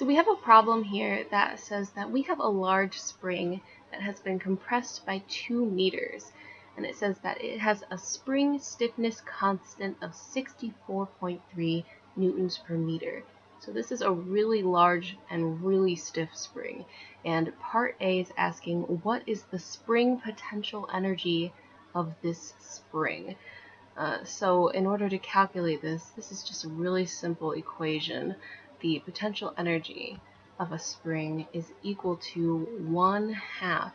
So we have a problem here that says that we have a large spring that has been compressed by 2 meters, and it says that it has a spring stiffness constant of 64.3 newtons per meter. So this is a really large and really stiff spring, and part A is asking what is the spring potential energy of this spring. So in order to calculate this is just a really simple equation. The potential energy of a spring is equal to 1/2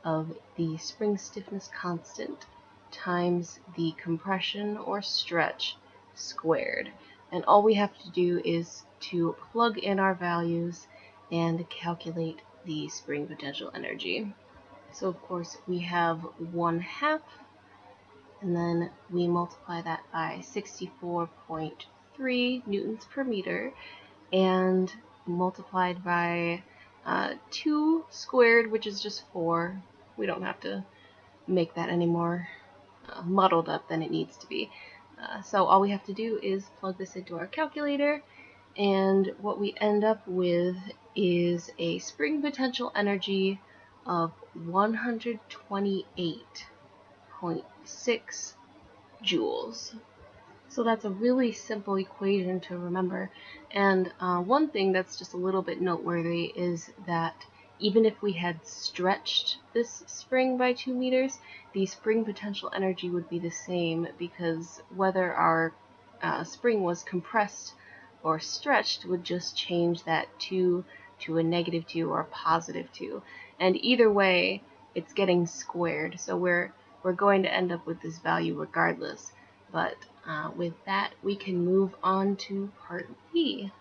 of the spring stiffness constant times the compression or stretch squared. And all we have to do is to plug in our values and calculate the spring potential energy. So of course we have 1/2, and then we multiply that by 64.3 newtons per meter, and multiplied by 2 squared, which is just 4. We don't have to make that any more muddled up than it needs to be. So all we have to do is plug this into our calculator, and what we end up with is a spring potential energy of 128.6 joules. So that's a really simple equation to remember. And one thing that's just a little bit noteworthy is that even if we had stretched this spring by 2 meters, the spring potential energy would be the same, because whether our spring was compressed or stretched would just change that 2 to a -2 or a +2. And either way, it's getting squared. So we're going to end up with this value regardless. But with that, we can move on to part B.